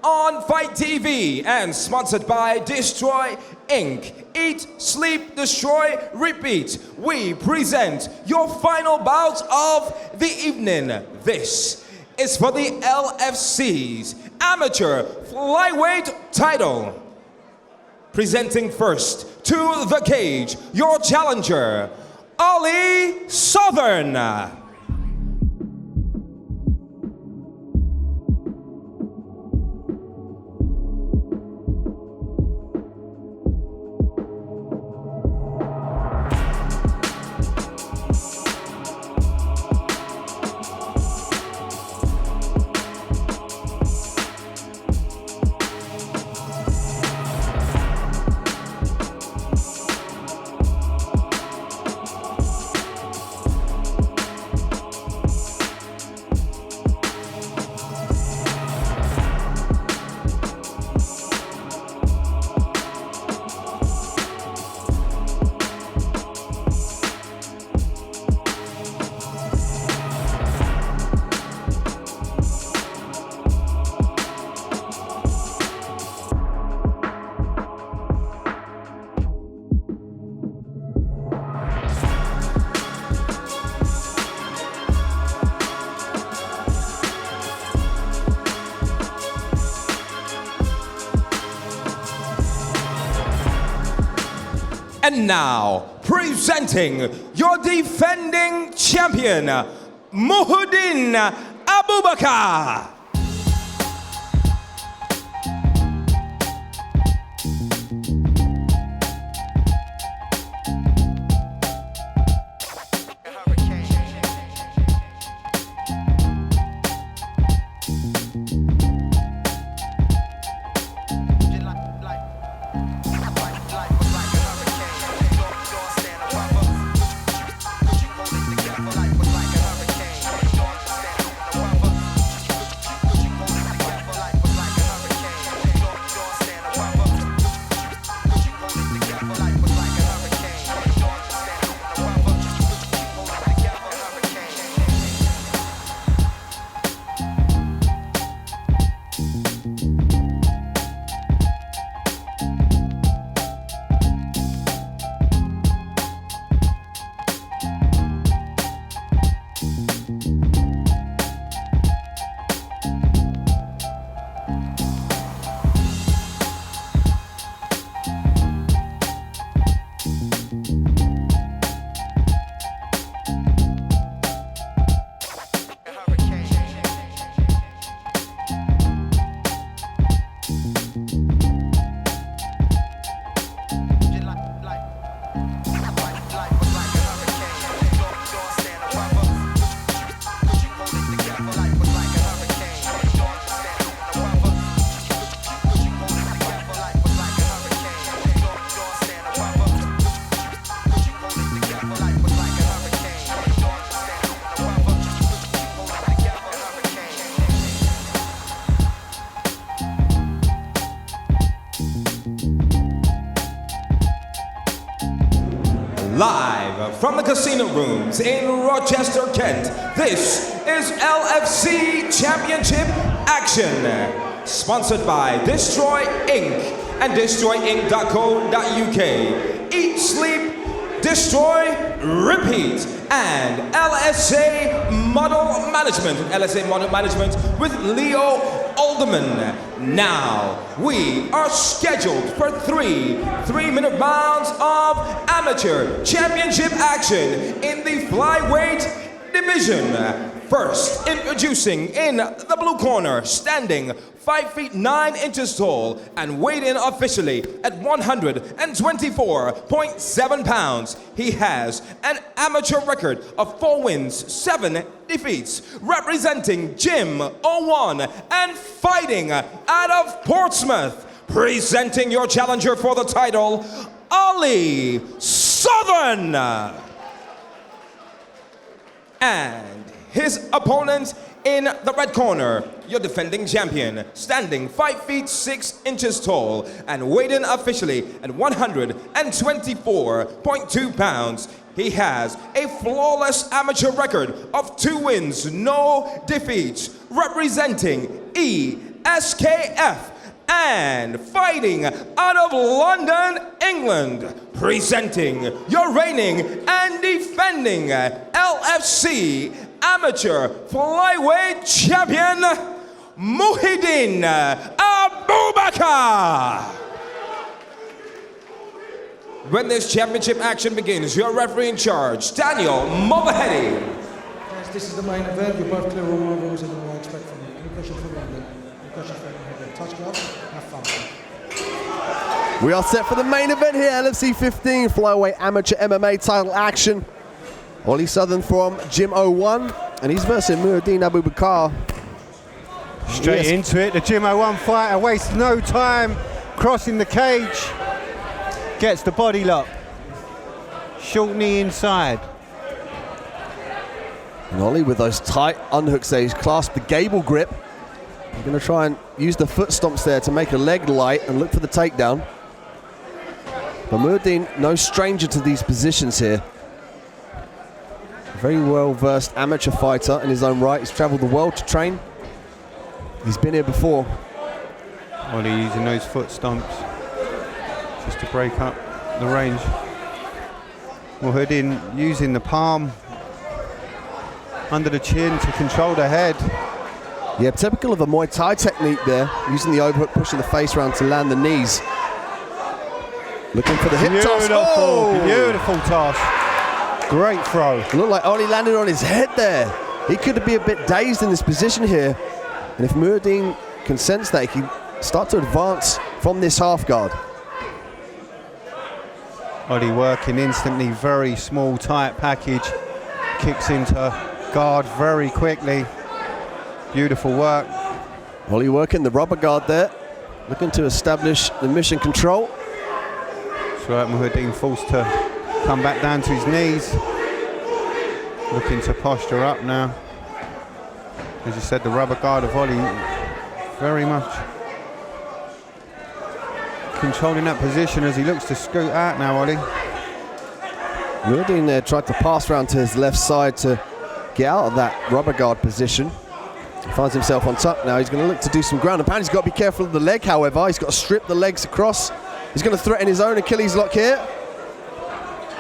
on Fight TV and sponsored by Destroy Inc. Eat, Sleep, Destroy, Repeat. We present your final bout of the evening. This is for the LFC's Amateur Flyweight title. Presenting first to the cage, your challenger, Ollie Southern. And now, presenting your defending champion, Muhidin Abubakar. Live from the casino rooms in Rochester, Kent, this is LFC Championship action. Sponsored by Destroy Inc. and DestroyInc.co.uk. Eat, Sleep, Destroy, Repeat. And LSA Model Management with Leo Alderman. Now, we are scheduled for three 3-minute rounds of amateur championship action in the flyweight division. First, introducing in the blue corner, standing 5 feet 9 inches tall and weighed in officially at 124.7 pounds. He has an amateur record of 4 wins, 7 defeats, representing Gym 01 and fighting out of Portsmouth. Presenting your challenger for the title, Ollie Southern. And his opponent in the red corner, your defending champion, standing 5 feet 6 inches tall and weighed in officially at 124.2 pounds. He has a flawless amateur record of 2 wins, no defeats, representing ESKF. ESKF, and fighting out of London, England, presenting your reigning and defending LFC Amateur Flyweight Champion, Muhidin Abubakar. When this championship action begins, your referee in charge, Daniel Mulvahedi. Guys, this is the main event. You're both clear on all rules and what I expect from you. Any question for London? Any question for London? Touch gloves, have fun. We are set for the main event here, LFC 15 Flyweight Amateur MMA title action. Ollie Southern from Gym 01, and he's versing Muhidin Abubakar. Straight into it, the Gym 01 fighter wastes no time, crossing the cage, gets the body lock. Short knee inside. And Ollie with those tight underhooks there, he's clasped the gable grip. He's going to try and use the foot stomps there to make a leg light and look for the takedown. But Muhidin, no stranger to these positions here. A very well-versed amateur fighter in his own right. He's travelled the world to train. He's been here before. Ollie using those foot stomps just to break up the range. Muhidin using the palm under the chin to control the head. Yeah, typical of a Muay Thai technique there, using the overhook, pushing the face around to land the knees. Looking for the hip toss. Oh! Beautiful toss. Great throw. It looked like Ollie landed on his head there. He could be a bit dazed in this position here. And if Muhidin can sense that, he can start to advance from this half guard. Ollie working instantly, very small, tight package. Kicks into guard very quickly. Beautiful work. Ollie working the rubber guard there, looking to establish the mission control. So Muhidin forced to come back down to his knees. Looking to posture up now. As you said, the rubber guard of Ollie very much controlling that position as he looks to scoot out now, Ollie. Muhidin there tried to pass around to his left side to get out of that rubber guard position. He finds himself on top now. He's going to look to do some ground and pound. He's got to be careful of the leg, however. He's got to strip the legs across. He's going to threaten his own Achilles lock here.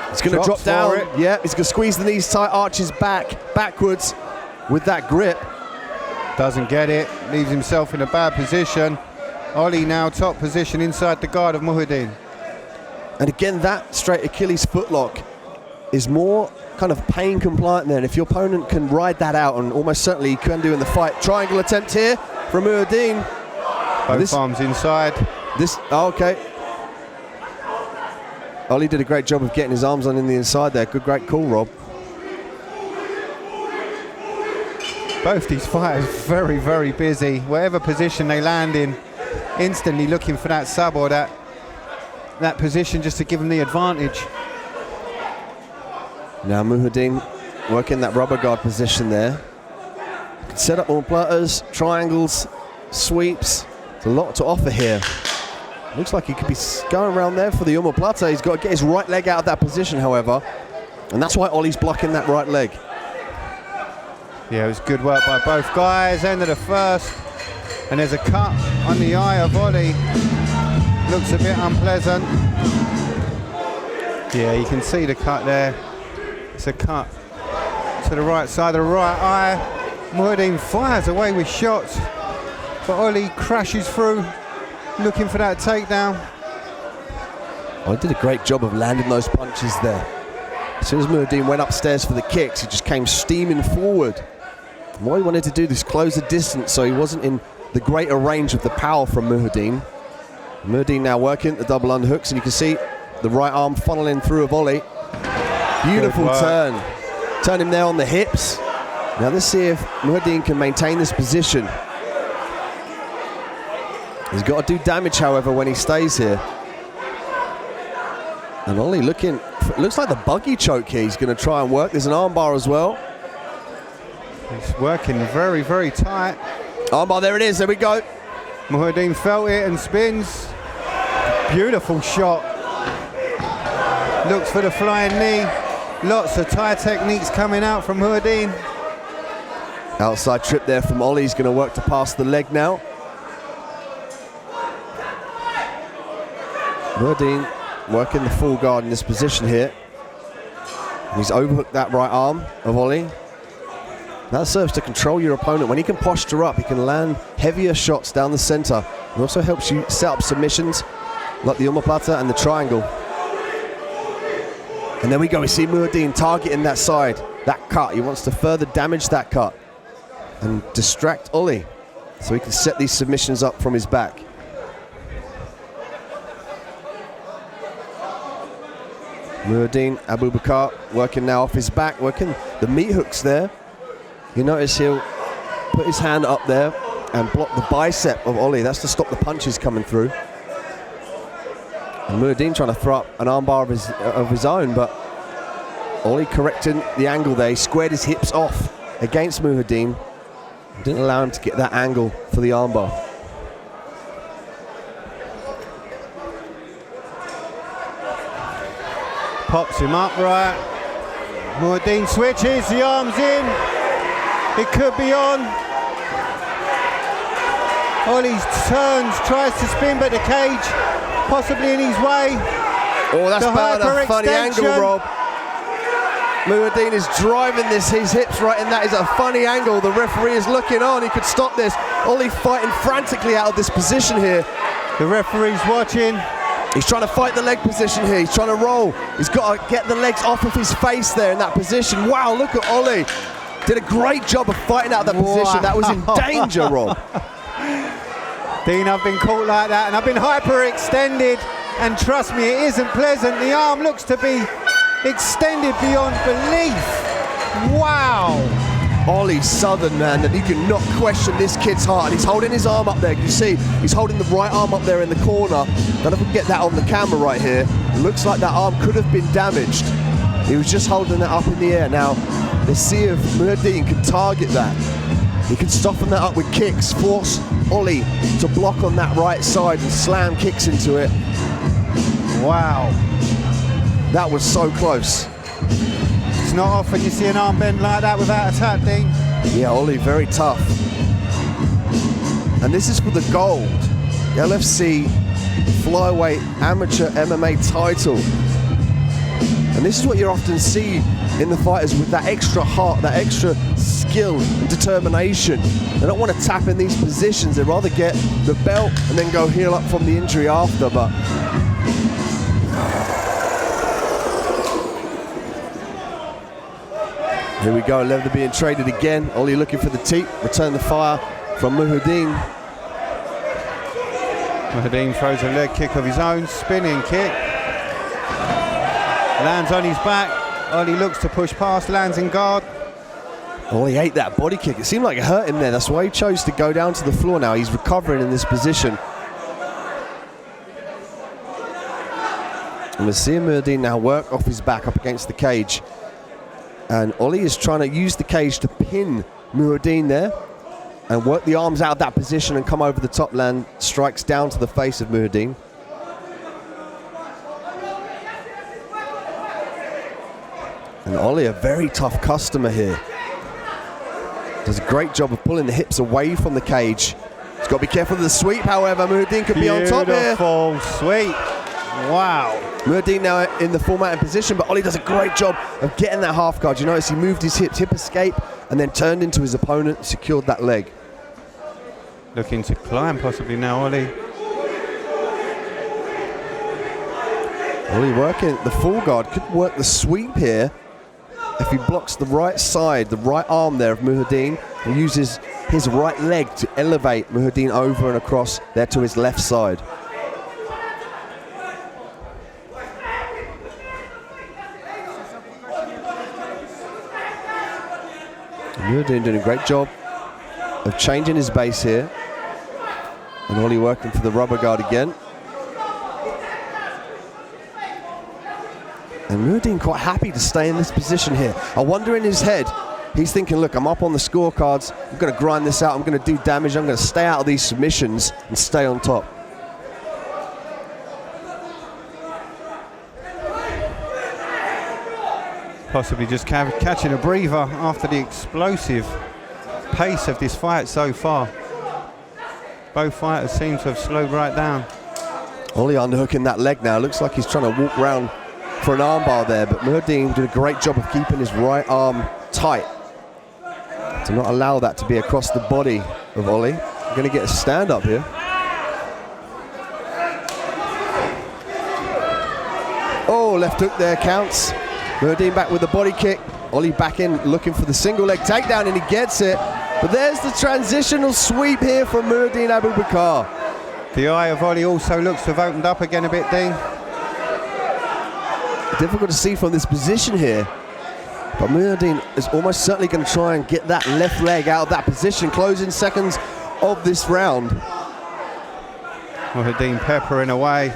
He's going to drop down. Yeah, he's going to squeeze the knees tight, arches backwards with that grip. Doesn't get it, leaves himself in a bad position. Ollie now top position inside the guard of Muhidin. And again, that straight Achilles footlock is more kind of pain compliant then. If your opponent can ride that out, and almost certainly he can do in the fight. Triangle attempt here from Muhidin. Both arms inside. Okay. Ollie did a great job of getting his arms on in the inside there. Great call, Rob. Both these fighters very, very busy. Whatever position they land in, instantly looking for that sub or that position just to give them the advantage. Now Muhidin working that rubber guard position there. Can set up more platters, triangles, sweeps. There's a lot to offer here. Looks like he could be going around there for the omoplata. He's got to get his right leg out of that position, however. And that's why Ollie's blocking that right leg. Yeah, it was good work by both guys. End of the first. And there's a cut on the eye of Ollie. Looks a bit unpleasant. Yeah, you can see the cut there. It's a cut to the right side of the right eye. Muhidin fires away with shots, but Ollie crashes through, looking for that takedown. He did a great job of landing those punches there. As soon as Muhidin went upstairs for the kicks, he just came steaming forward. And what he wanted to do is close the distance so he wasn't in the greater range of the power from Muhidin. Muhidin now working the double underhooks, and you can see the right arm funneling through of Ollie. Beautiful turn. Turn him there on the hips. Now let's see if Muhidin can maintain this position. He's got to do damage, however, when he stays here. And Ollie looking, looks like the buggy choke here. He's going to try and work. There's an armbar as well. He's working very, very tight. Armbar, there it is. There we go. Muhidin felt it and spins. Beautiful shot. Looks for the flying knee. Lots of Thai techniques coming out from Muhidin. Outside trip there from Ollie. He's going to work to pass the leg now. Muhidin working the full guard in this position here. He's overhooked that right arm of Ollie. That serves to control your opponent. When he can posture up, he can land heavier shots down the center. It also helps you set up submissions like the omoplata and the triangle. And there we go, we see Muhidin targeting that side, that cut. He wants to further damage that cut and distract Ollie so he can set these submissions up from his back. Muhidin Abubakar working now off his back, working the meat hooks there. You notice he'll put his hand up there and block the bicep of Ollie. That's to stop the punches coming through. And Muhidin trying to throw up an armbar of his own, but Ollie correcting the angle there. He squared his hips off against Muhidin. Didn't allow him to get that angle for the armbar. Pops him up right. Muhidin switches, the arms in. It could be on. Ollie turns, tries to spin, but the cage possibly in his way. Oh, that's about a funny angle, Rob. Muhidin is driving his hips right in. That is a funny angle. The referee is looking on. He could stop this. Ollie fighting frantically out of this position here. The referee's watching. He's trying to fight the leg position here. He's trying to roll. He's got to get the legs off of his face there in that position. Wow, look at Ollie. Did a great job of fighting out that position. That was in danger, Rob. Dean, I've been caught like that and I've been hyperextended, and trust me, it isn't pleasant. The arm looks to be extended beyond belief. Wow. Ollie Southern, man, that you cannot question this kid's heart. And he's holding his arm up there. You see, he's holding the right arm up there in the corner. Don't know if we can get that on the camera right here. It looks like that arm could have been damaged. He was just holding it up in the air. Now, let's see if Muhidin can target that. He can soften that up with kicks, force Ollie to block on that right side and slam kicks into it. Wow. That was so close. It's not often you see an arm bend like that without a tap, Dean. Yeah, Ollie, very tough. And this is for the gold. The LFC flyweight amateur MMA title. And this is what you often see in the fighters with that extra heart, that extra skill and determination. They don't want to tap in these positions. They'd rather get the belt and then go heal up from the injury after. But here we go, leather being traded again. Ollie looking for the teep, return the fire from Muhidin. Muhidin throws a leg kick of his own, spinning kick. Lands on his back. Ollie looks to push past, lands in guard. Ollie ate that body kick. It seemed like it hurt him there. That's why he chose to go down to the floor now. He's recovering in this position. And we're seeing Muhidin now work off his back up against the cage. And Ollie is trying to use the cage to pin Muhidin there and work the arms out of that position and come over the top, land strikes down to the face of Muhidin. And Ollie, a very tough customer here. Does a great job of pulling the hips away from the cage. He's got to be careful of the sweep, however. Muhidin could be on top here. Beautiful sweep. Wow. Muhidin now in the full mounted position, but Ollie does a great job of getting that half guard. You notice he moved his hips, hip escape, and then turned into his opponent and secured that leg. Looking to climb possibly now, Ollie. Ollie working the full guard, could work the sweep here if he blocks the right side, the right arm there of Muhidin, and uses his right leg to elevate Muhidin over and across there to his left side. Muhidin doing a great job of changing his base here. And Ollie working for the rubber guard again. And Muhidin quite happy to stay in this position here. I wonder in his head, he's thinking, look, I'm up on the scorecards. I'm going to grind this out. I'm going to do damage. I'm going to stay out of these submissions and stay on top. Possibly just catching a breather after the explosive pace of this fight so far. Both fighters seem to have slowed right down. Ollie underhooking that leg now. Looks like he's trying to walk round for an armbar there, but Muhidin did a great job of keeping his right arm tight to not allow that to be across the body of Ollie. We're going to get a stand up here. Oh, left hook there counts. Muhidin back with the body kick. Ollie back in looking for the single leg takedown, and he gets it. But there's the transitional sweep here from Muhidin Abubakar. The eye of Ollie also looks to have opened up again a bit, Dean. Difficult to see from this position here, but Muhidin is almost certainly going to try and get that left leg out of that position. Closing seconds of this round. Muhidin peppering away.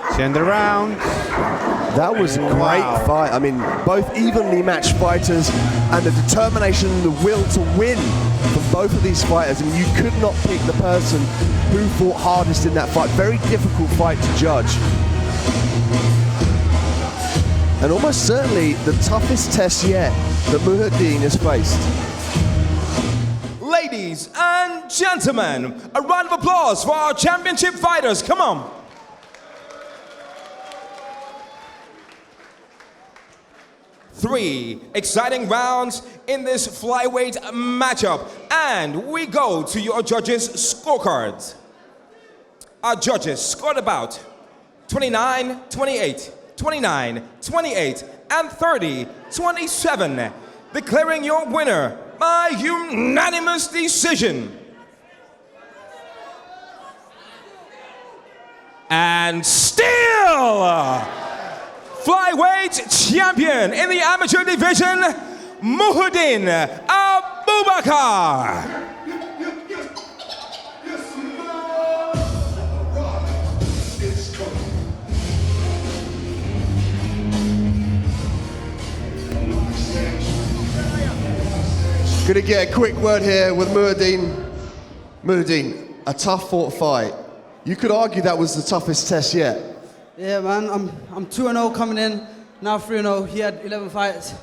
It's the end of the round. That was a great fight. I mean, both evenly matched fighters, and the determination and the will to win from both of these fighters. I mean, you could not pick the person who fought hardest in that fight. Very difficult fight to judge. And almost certainly the toughest test yet that Muhidin has faced. Ladies and gentlemen, a round of applause for our championship fighters. Come on. Three exciting rounds in this flyweight matchup, and we go to your judges' scorecards. Our judges scored about 29-28, 29-28, and 30-27, declaring your winner by unanimous decision. And still flyweight champion in the amateur division, Muhidin Abubakar. Gonna get a quick word here with Muhidin. Muhidin, a tough fought fight. You could argue that was the toughest test yet. Yeah, man, I'm 2-0 coming in, now 3-0. He had 11 fights.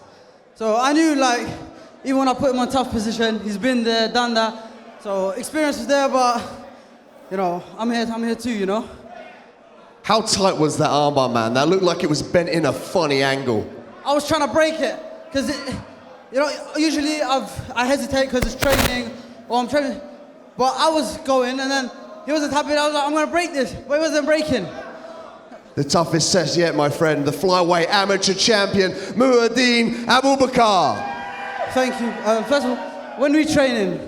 So I knew, like, even when I put him on a tough position, he's been there, done that. So experience was there, but, you know, I'm here too, you know. How tight was that armbar, man? That looked like it was bent in a funny angle. I was trying to break it, because, you know, usually I hesitate because it's training, or I'm training. But I was going, and then he wasn't happy. I was like, I'm going to break this, but he wasn't breaking. The toughest test yet, my friend. The flyweight amateur champion, Muhidin Abubakar. Thank you. First of all, when we training,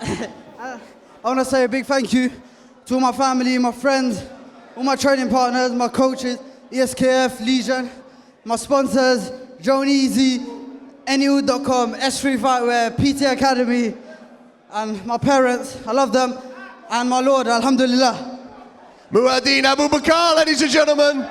I want to say a big thank you to all my family, my friends, all my training partners, my coaches, ESKF, Legion, my sponsors, Joan Easy, NU.com, S3 Fightwear, PT Academy, and my parents, I love them, and my Lord, Alhamdulillah. Muhidin Abubakar, ladies and gentlemen.